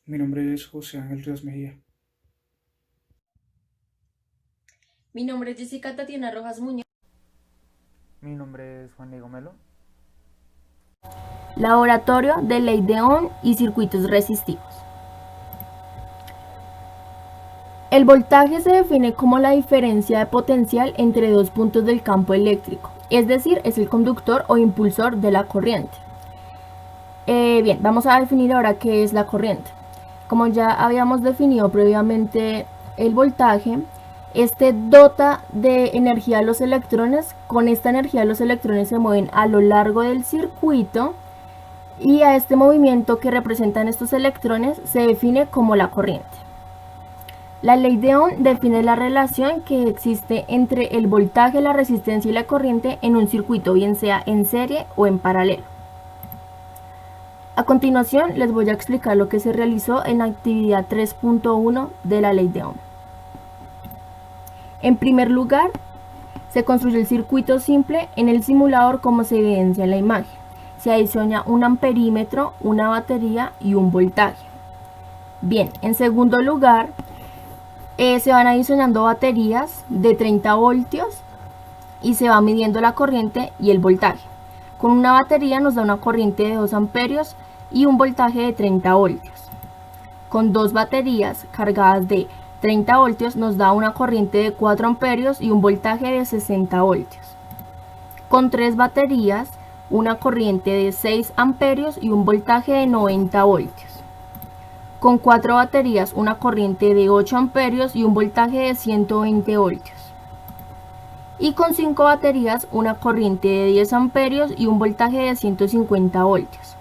Mi nombre es José Ángel Ríos Mejía. Mi nombre es Jessica Tatiana Rojas Muñoz. Mi nombre es Juan Diego Melo. Laboratorio de Ley de Ohm y circuitos resistivos. El voltaje se define como la diferencia de potencial entre dos puntos del campo eléctrico, es decir, es el conductor o impulsor de la corriente. Bien, vamos a definir ahora qué es la corriente. Como ya habíamos definido previamente el voltaje, este dota de energía a los electrones. Con esta energía los electrones se mueven a lo largo del circuito y a este movimiento que representan estos electrones se define como la corriente. La ley de Ohm define la relación que existe entre el voltaje, la resistencia y la corriente en un circuito, bien sea en serie o en paralelo. A continuación les voy a explicar lo que se realizó en la actividad 3.1 de la ley de Ohm. En primer lugar, se construye el circuito simple en el simulador como se evidencia en la imagen. Se adiciona un amperímetro, una batería y un voltaje. Bien, en segundo lugar, se van adicionando baterías de 30 voltios y se va midiendo la corriente y el voltaje. Con una batería nos da una corriente de 2 amperios y un voltaje de 30 voltios. Con dos baterías cargadas de 30 voltios nos da una corriente de 4 amperios y un voltaje de 60 voltios. Con tres baterías, una corriente de 6 amperios y un voltaje de 90 voltios. Con 4 baterías, una corriente de 8 amperios y un voltaje de 120 voltios. Y con 5 baterías, una corriente de 10 amperios y un voltaje de 150 voltios.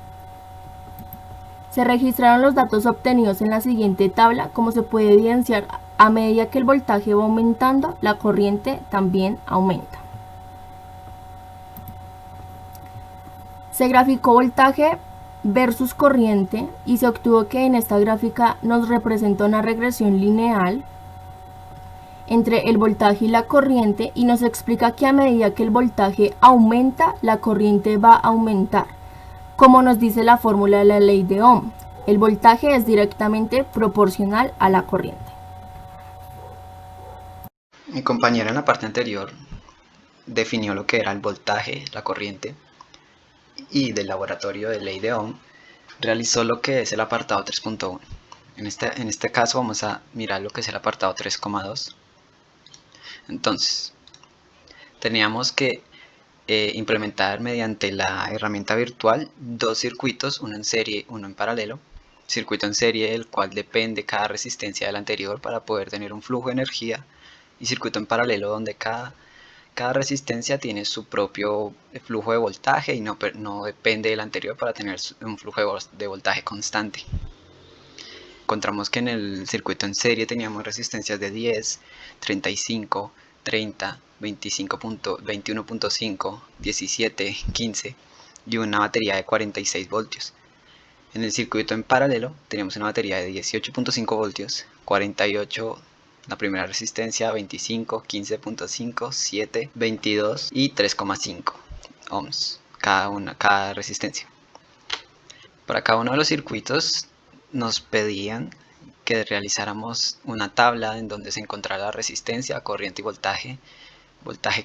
Se registraron los datos obtenidos en la siguiente tabla. Como se puede evidenciar, a medida que el voltaje va aumentando, la corriente también aumenta. Se graficó voltaje versus corriente y se obtuvo que en esta gráfica nos representa una regresión lineal entre el voltaje y la corriente y nos explica que a medida que el voltaje aumenta, la corriente va a aumentar. Como nos dice la fórmula de la ley de Ohm, el voltaje es directamente proporcional a la corriente. Mi compañera en la parte anterior definió lo que era el voltaje, la corriente, y del laboratorio de ley de Ohm realizó lo que es el apartado 3.1. En este caso vamos a mirar lo que es el apartado 3.2. Entonces, teníamos que implementar mediante la herramienta virtual dos circuitos, uno en serie, uno en paralelo. Circuito en serie, del cual depende cada resistencia del anterior para poder tener un flujo de energía, y circuito en paralelo, donde cada resistencia tiene su propio flujo de voltaje y no depende del anterior para tener un flujo de voltaje constante. Encontramos que en el circuito en serie teníamos resistencias de 10, 35, 30, 21.5, 17, 15 y una batería de 46 voltios. En el circuito en paralelo teníamos una batería de 18.5 voltios, 48 la primera resistencia, 25, 15.5, 7, 22 y 3,5 ohms cada resistencia. Para cada uno de los circuitos nos pedían que realizáramos una tabla en donde se encontrara la resistencia, corriente y voltaje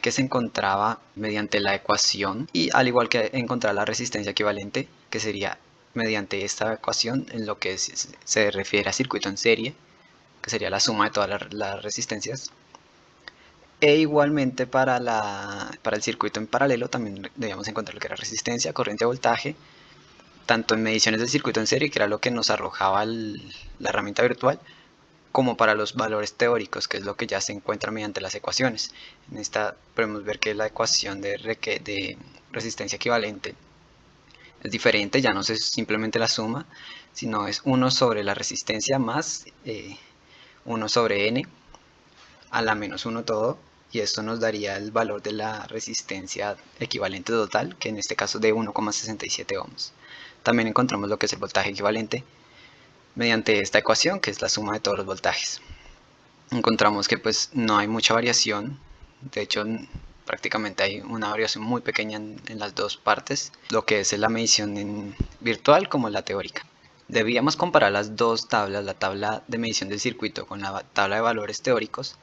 que se encontraba mediante la ecuación, y al igual que encontrar la resistencia equivalente, que sería mediante esta ecuación en lo que se refiere a circuito en serie, que sería la suma de todas las resistencias. E igualmente para el circuito en paralelo también debíamos encontrar lo que era resistencia, corriente y voltaje, tanto en mediciones del circuito en serie, que era lo que nos arrojaba la herramienta virtual, como para los valores teóricos, que es lo que ya se encuentra mediante las ecuaciones. En esta podemos ver que la ecuación de resistencia equivalente es diferente, ya no es simplemente la suma, sino es 1 sobre la resistencia más 1 sobre n a la menos 1 todo, y esto nos daría el valor de la resistencia equivalente total, que en este caso es de 1,67 ohms. También encontramos lo que es el voltaje equivalente mediante esta ecuación, que es la suma de todos los voltajes. Encontramos que pues no hay mucha variación, de hecho prácticamente hay una variación muy pequeña en las dos partes, lo que es la medición en virtual como la teórica. Debíamos comparar las dos tablas, la tabla de medición del circuito con la tabla de valores teóricos,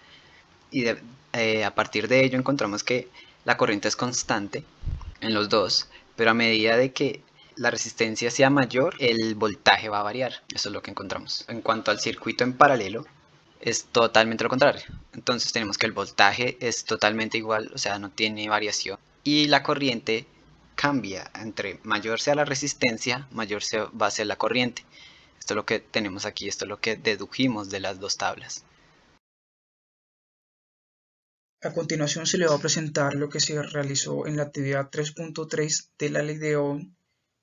y a partir de ello encontramos que la corriente es constante en los dos, pero a medida de que la resistencia sea mayor, el voltaje va a variar. Eso es lo que encontramos. En cuanto al circuito en paralelo, es totalmente lo contrario. Entonces tenemos que el voltaje es totalmente igual, o sea, no tiene variación, y la corriente cambia. Entre mayor sea la resistencia, mayor va a ser la corriente. Esto es lo que tenemos aquí, esto es lo que dedujimos de las dos tablas. A continuación se le va a presentar lo que se realizó en la actividad 3.3 de la ley de Ohm,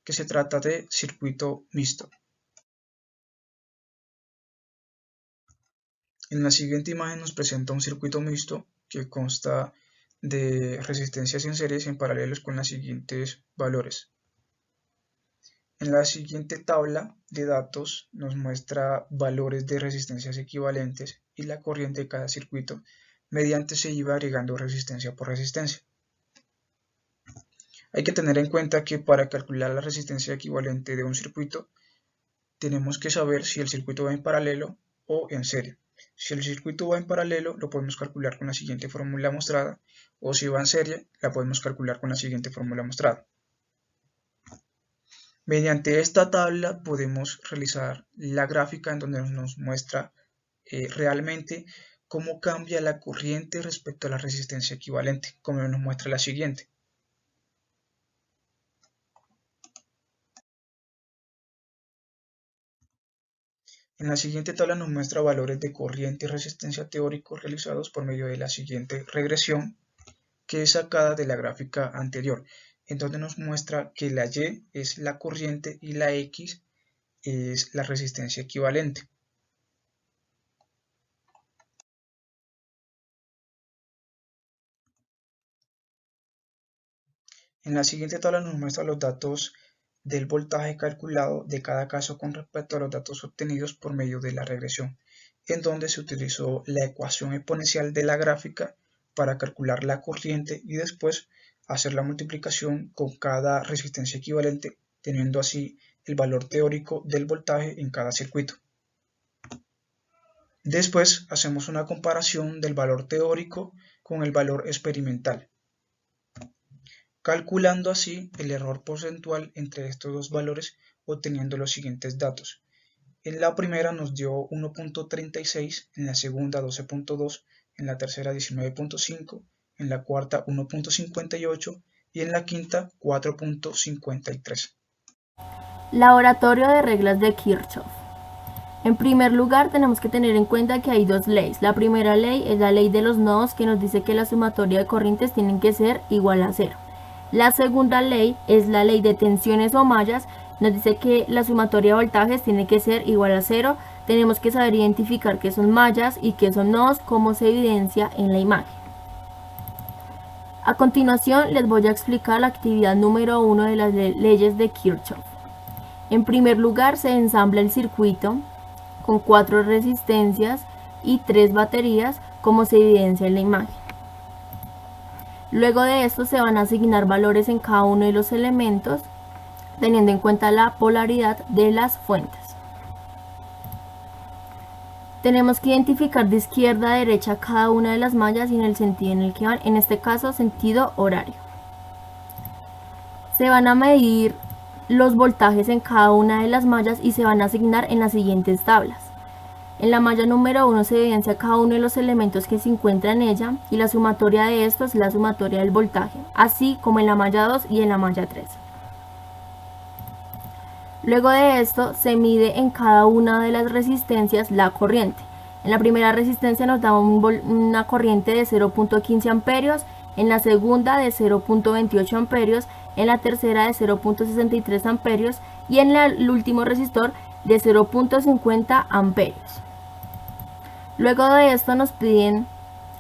que se trata de circuito mixto. En la siguiente imagen nos presenta un circuito mixto que consta de resistencias en series en paralelos con los siguientes valores. En la siguiente tabla de datos nos muestra valores de resistencias equivalentes y la corriente de cada circuito, mediante se iba agregando resistencia por resistencia. Hay que tener en cuenta que para calcular la resistencia equivalente de un circuito, tenemos que saber si el circuito va en paralelo o en serie. Si el circuito va en paralelo, lo podemos calcular con la siguiente fórmula mostrada, o si va en serie, la podemos calcular con la siguiente fórmula mostrada. Mediante esta tabla podemos realizar la gráfica en donde nos muestra realmente cómo cambia la corriente respecto a la resistencia equivalente, como nos muestra la siguiente. En la siguiente tabla nos muestra valores de corriente y resistencia teóricos realizados por medio de la siguiente regresión, que es sacada de la gráfica anterior, en donde nos muestra que la Y es la corriente y la X es la resistencia equivalente. En la siguiente tabla nos muestra los datos del voltaje calculado de cada caso con respecto a los datos obtenidos por medio de la regresión, en donde se utilizó la ecuación exponencial de la gráfica para calcular la corriente y después hacer la multiplicación con cada resistencia equivalente, teniendo así el valor teórico del voltaje en cada circuito. Después hacemos una comparación del valor teórico con el valor experimental, calculando así el error porcentual entre estos dos valores, obteniendo los siguientes datos. En la primera nos dio 1.36, en la segunda 12.2, en la tercera 19.5, en la cuarta 1.58 y en la quinta 4.53. Laboratorio de reglas de Kirchhoff. En primer lugar, tenemos que tener en cuenta que hay dos leyes. La primera ley es la ley de los nodos, que nos dice que la sumatoria de corrientes tienen que ser igual a 0. La segunda ley es la ley de tensiones o mallas, nos dice que la sumatoria de voltajes tiene que ser igual a 0. Tenemos que saber identificar qué son mallas y qué son nodos, como se evidencia en la imagen. A continuación les voy a explicar la actividad número 1 de las leyes de Kirchhoff. En primer lugar, se ensambla el circuito con 4 resistencias y 3 baterías, como se evidencia en la imagen. Luego de esto se van a asignar valores en cada uno de los elementos, teniendo en cuenta la polaridad de las fuentes. Tenemos que identificar de izquierda a derecha cada una de las mallas y en el sentido en el que van, en este caso sentido horario. Se van a medir los voltajes en cada una de las mallas y se van a asignar en las siguientes tablas. En la malla número 1 se evidencia cada uno de los elementos que se encuentran en ella y la sumatoria de estos es la sumatoria del voltaje, así como en la malla 2 y en la malla 3. Luego de esto se mide en cada una de las resistencias la corriente. En la primera resistencia nos da una corriente de 0.15 amperios, en la segunda de 0.28 amperios, en la tercera de 0.63 amperios y en el último resistor de 0.50 amperios. Luego de esto nos piden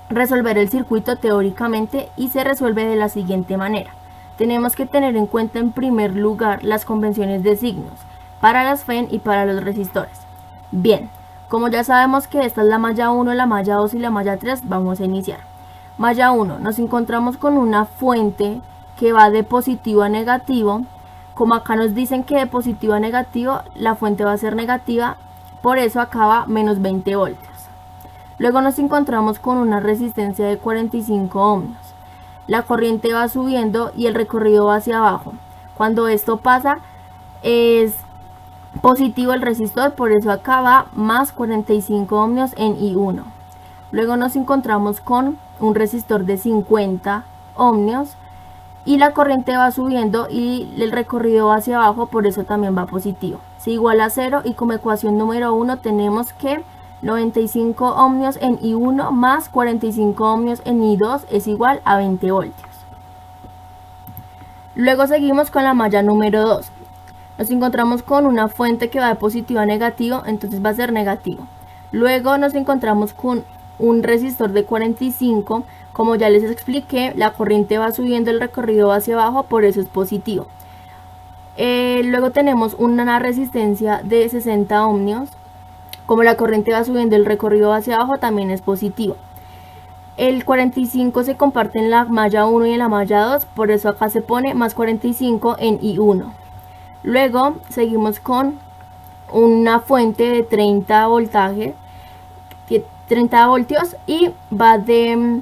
resolver el circuito teóricamente y se resuelve de la siguiente manera. Tenemos que tener en cuenta en primer lugar las convenciones de signos para las FEN y para los resistores. Bien, como ya sabemos que esta es la malla 1, la malla 2 y la malla 3, vamos a iniciar. Malla 1, nos encontramos con una fuente que va de positivo a negativo, como acá nos dicen que de positivo a negativo, la fuente va a ser negativa, por eso acá va menos 20 voltios. Luego nos encontramos con una resistencia de 45 ohmios. La corriente va subiendo y el recorrido va hacia abajo. Cuando esto pasa, es positivo el resistor, por eso acá va más 45 ohmios en I1. Luego nos encontramos con un resistor de 50 ohmios y la corriente va subiendo y el recorrido va hacia abajo, por eso también va positivo. Se iguala a 0 y como ecuación número 1 tenemos que 95 ohmios en I1 más 45 ohmios en I2 es igual a 20 voltios. Luego seguimos con la malla número 2. Nos encontramos con una fuente que va de positivo a negativo, entonces va a ser negativo. Luego nos encontramos con un resistor de 45, como ya les expliqué, la corriente va subiendo, el recorrido va hacia abajo, por eso es positivo. Luego tenemos una resistencia de 60 ohmios, como la corriente va subiendo, el recorrido va hacia abajo, también es positivo. El 45 se comparte en la malla 1 y en la malla 2, por eso acá se pone más 45 en I1. Luego seguimos con una fuente de 30 voltios y va de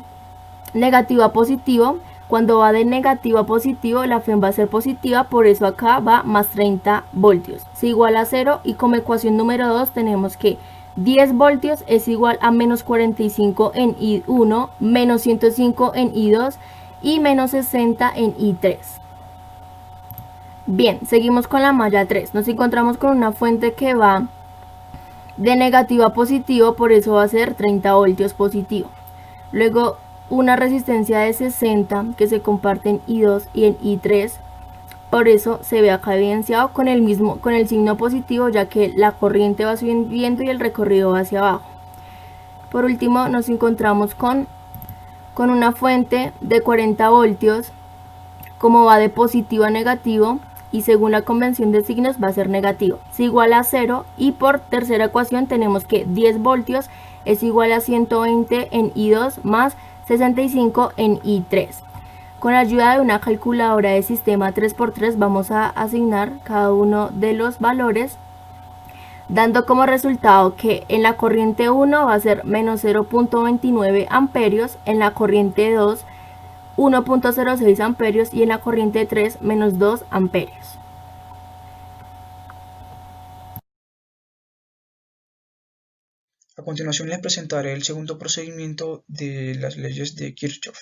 negativo a positivo. Cuando va de negativo a positivo, la FEM va a ser positiva, por eso acá va más 30 voltios. Se iguala a 0 y como ecuación número 2 tenemos que 10 voltios es igual a menos 45 en I1, menos 105 en I2 y menos 60 en I3. Bien, seguimos con la malla 3. Nos encontramos con una fuente que va de negativo a positivo, por eso va a ser 30 voltios positivo. Luego una resistencia de 60 que se comparte en I2 y en I3, por eso se ve acá evidenciado con el signo positivo, ya que la corriente va subiendo y el recorrido va hacia abajo. Por último nos encontramos con una fuente de 40 voltios, como va de positivo a negativo y según la convención de signos va a ser negativo. Se iguala a 0 y por tercera ecuación tenemos que 10 voltios es igual a 120 en I2 más 65 en I3. Con la ayuda de una calculadora de sistema 3×3 vamos a asignar cada uno de los valores, dando como resultado que en la corriente 1 va a ser menos 0.29 amperios, en la corriente 2 1.06 amperios y en la corriente 3 menos 2 amperios. A continuación les presentaré el segundo procedimiento de las leyes de Kirchhoff.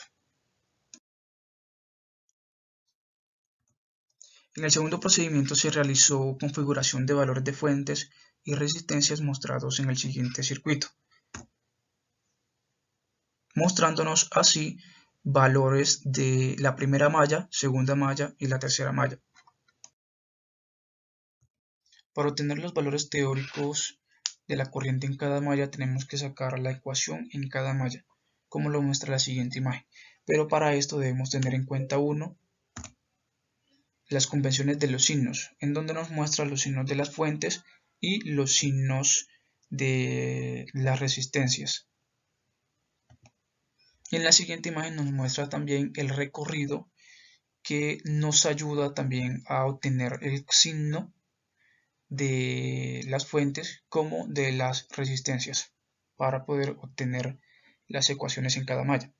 En el segundo procedimiento se realizó configuración de valores de fuentes y resistencias mostrados en el siguiente circuito, mostrándonos así valores de la primera malla, segunda malla y la tercera malla. Para obtener los valores teóricos de la corriente en cada malla tenemos que sacar la ecuación en cada malla, como lo muestra la siguiente imagen. Pero para esto debemos tener en cuenta las convenciones de los signos, en donde nos muestra los signos de las fuentes y los signos de las resistencias. Y en la siguiente imagen nos muestra también el recorrido que nos ayuda también a obtener el signo de las fuentes como de las resistencias para poder obtener las ecuaciones en cada malla.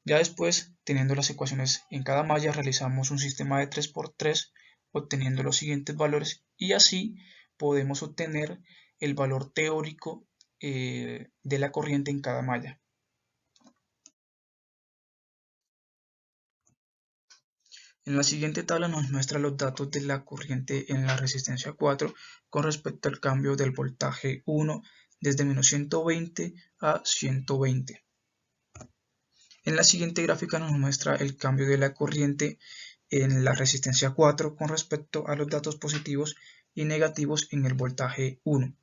Ya después, teniendo las ecuaciones en cada malla, realizamos un sistema de 3×3 obteniendo los siguientes valores y así podemos obtener el valor teórico de la corriente en cada malla. En la siguiente tabla nos muestra los datos de la corriente en la resistencia 4 con respecto al cambio del voltaje 1 desde menos 120 a 120. En la siguiente gráfica nos muestra el cambio de la corriente en la resistencia 4 con respecto a los datos positivos y negativos en el voltaje 1.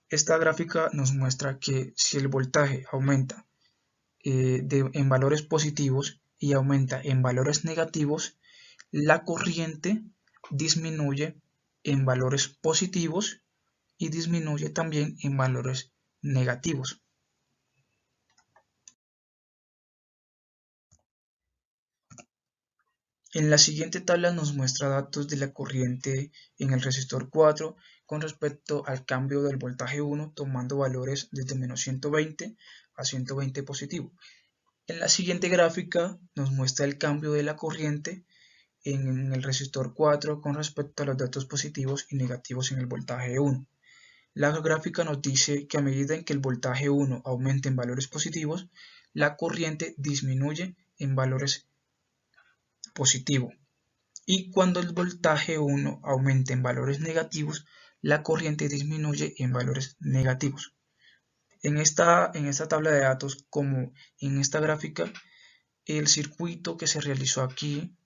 Esta gráfica nos muestra que si el voltaje aumenta en valores positivos y aumenta en valores negativos, la corriente disminuye en valores positivos y disminuye también en valores negativos. En la siguiente tabla nos muestra datos de la corriente en el resistor 4 con respecto al cambio del voltaje 1 tomando valores desde menos 120 a 120 positivo. En la siguiente gráfica nos muestra el cambio de la corriente en el resistor 4 con respecto a los datos positivos y negativos en el voltaje 1. La gráfica nos dice que a medida en que el voltaje 1 aumenta en valores positivos, la corriente disminuye en valores positivos. Y cuando el voltaje 1 aumenta en valores negativos, la corriente disminuye en valores negativos. En esta tabla de datos, como en esta gráfica, el circuito que se realizó aquí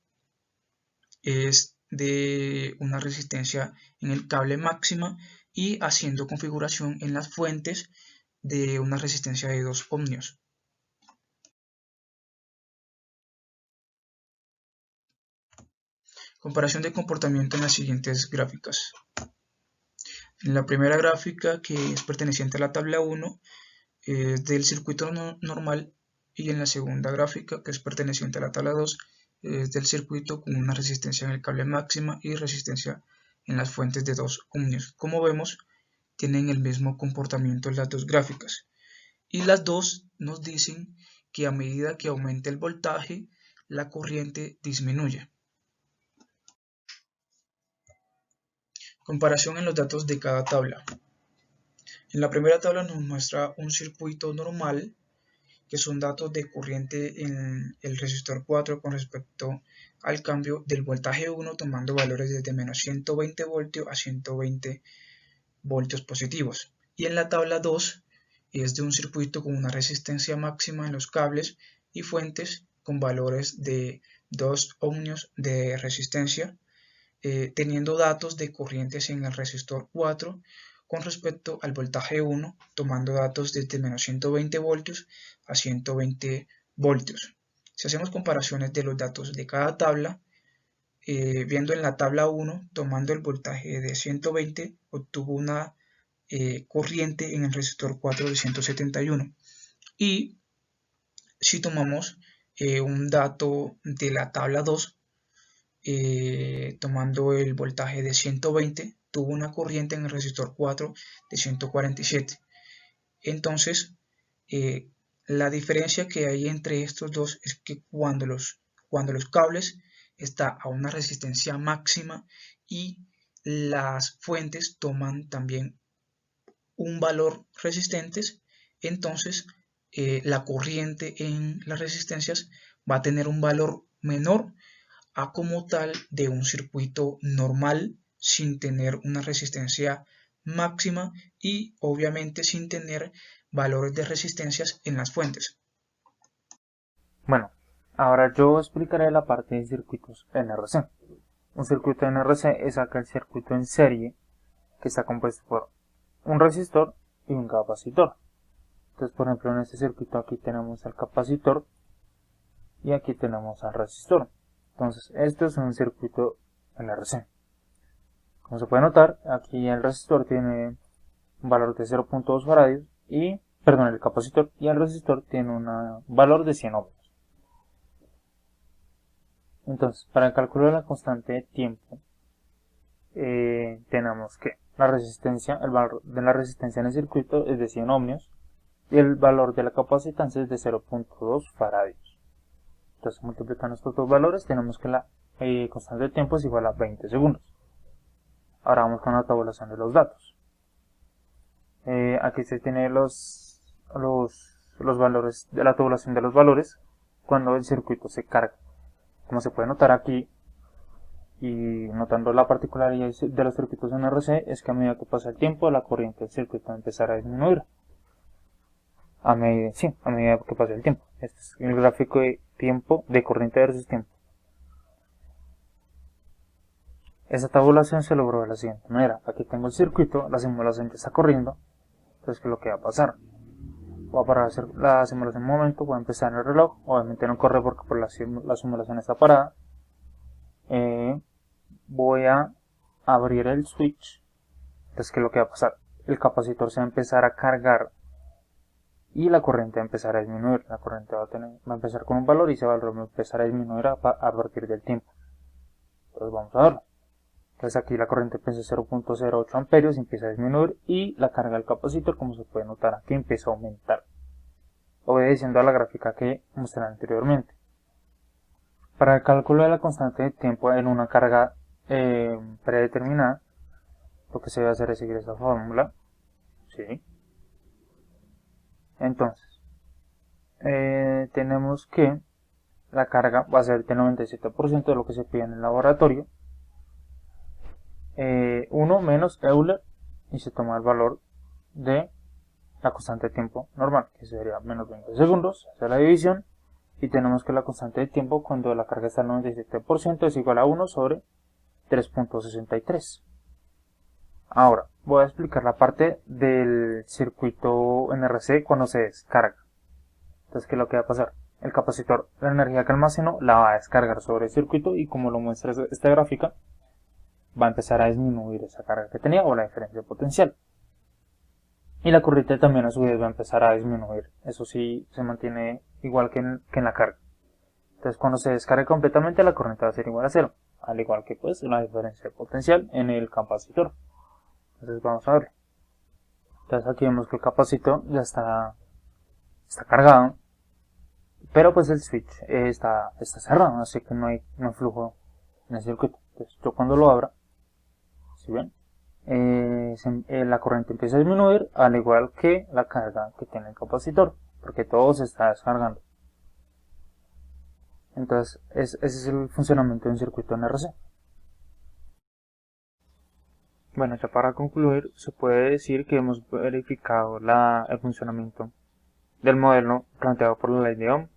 es de una resistencia en el cable máxima y haciendo configuración en las fuentes de una resistencia de 2 ohmios. Comparación de comportamiento en las siguientes gráficas. En la primera gráfica, que es perteneciente a la tabla 1, es del circuito normal, y en la segunda gráfica, que es perteneciente a la tabla 2, es del circuito con una resistencia en el cable máxima y resistencia en las fuentes de 2 ohmios. Como vemos, tienen el mismo comportamiento en las dos gráficas. Y las dos nos dicen que a medida que aumente el voltaje, la corriente disminuye. Comparación en los datos de cada tabla. En la primera tabla nos muestra un circuito normal, que son datos de corriente en el resistor 4 con respecto al cambio del voltaje 1 tomando valores desde menos 120 voltios a 120 voltios positivos. Y en la tabla 2 es de un circuito con una resistencia máxima en los cables y fuentes con valores de 2 ohmios de resistencia, teniendo datos de corrientes en el resistor 4 con respecto al voltaje 1, tomando datos desde menos 120 voltios a 120 voltios. Si hacemos comparaciones de los datos de cada tabla, viendo en la tabla 1, tomando el voltaje de 120, obtuvo una corriente en el resistor 4 de 171. Y si tomamos un dato de la tabla 2, tomando el voltaje de 120, tuvo una corriente en el resistor 4 de 147. Entonces, la diferencia que hay entre estos dos es que cuando los cables están a una resistencia máxima y las fuentes toman también un valor resistentes, entonces la corriente en las resistencias va a tener un valor menor a como tal de un circuito normal sin tener una resistencia máxima y obviamente sin tener valores de resistencias en las fuentes. Bueno, ahora yo explicaré la parte de circuitos NRC. Un circuito NRC es aquel circuito en serie que está compuesto por un resistor y un capacitor. Entonces, por ejemplo, en este circuito aquí tenemos el capacitor y aquí tenemos al resistor. Entonces, esto es un circuito NRC. Como se puede notar, aquí el resistor tiene un valor de 0.2 faradios y, perdón, el capacitor y el resistor tiene un valor de 100 ohmios. Entonces, para el cálculo de la constante de tiempo, tenemos que el valor de la resistencia en el circuito es de 100 ohmios y el valor de la capacitancia es de 0.2 faradios. Entonces, multiplicando estos dos valores, tenemos que la constante de tiempo es igual a 20 segundos. Ahora vamos con la tabulación de los datos. Aquí se tiene los valores de la tabulación de los valores cuando el circuito se carga. Como se puede notar aquí, y notando la particularidad de los circuitos NRC, es que a medida que pasa el tiempo, la corriente del circuito empezará a disminuir. A medida que pasa el tiempo. Este es el gráfico de tiempo de corriente versus tiempo. Esa tabulación se logró de la siguiente manera. Aquí tengo el circuito, la simulación ya está corriendo. Entonces, ¿qué es lo que va a pasar? Voy a parar hacer la simulación un momento, voy a empezar el reloj. Obviamente no corre porque por la simulación está parada. Voy a abrir el switch. Entonces, ¿qué es lo que va a pasar? El capacitor se va a empezar a cargar y la corriente va a empezar a disminuir. La corriente va a empezar con un valor y ese valor va a empezar a disminuir a partir del tiempo. Entonces vamos a verlo. Entonces aquí la corriente empieza a 0.08 amperios, empieza a disminuir y la carga del capacitor, como se puede notar aquí, empieza a aumentar, obedeciendo a la gráfica que mostré anteriormente. Para el cálculo de la constante de tiempo en una carga predeterminada, lo que se debe hacer es seguir esta fórmula. ¿Sí? Entonces, tenemos que la carga va a ser de 97% de lo que se pide en el laboratorio. 1 menos Euler, y se toma el valor de la constante de tiempo normal, que sería menos 20 segundos, hace la división, y tenemos que la constante de tiempo cuando la carga está al 97% es igual a 1 sobre 3.63. Ahora, voy a explicar la parte del circuito NRC cuando se descarga. Entonces, ¿qué es lo que va a pasar? El capacitor, la energía que almacenó, la va a descargar sobre el circuito y como lo muestra esta gráfica, va a empezar a disminuir esa carga que tenía o la diferencia potencial. Y la corriente también a su vez va a empezar a disminuir. Eso sí se mantiene igual que en la carga. Entonces cuando se descargue completamente la corriente va a ser igual a 0. Al igual que pues la diferencia potencial en el capacitor. Entonces vamos a verlo. Entonces aquí vemos que el capacitor ya está cargado. Pero pues el switch está cerrado. Así que no hay flujo en el circuito. Entonces yo cuando lo abra, ¿sí ven? La corriente empieza a disminuir al igual que la carga que tiene el capacitor, porque todo se está descargando. Entonces ese es el funcionamiento de un circuito NRC. Bueno, ya para concluir se puede decir que hemos verificado el funcionamiento del modelo planteado por la ley de Ohm,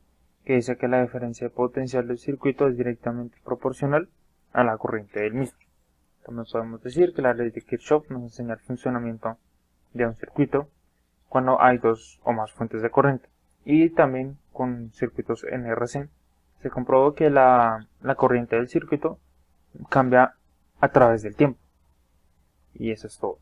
que dice que la diferencia de potencial del circuito es directamente proporcional a la corriente del mismo. También podemos decir que la ley de Kirchhoff nos enseña el funcionamiento de un circuito cuando hay dos o más fuentes de corriente. Y también con circuitos NRC se comprobó que la corriente del circuito cambia a través del tiempo. Y eso es todo.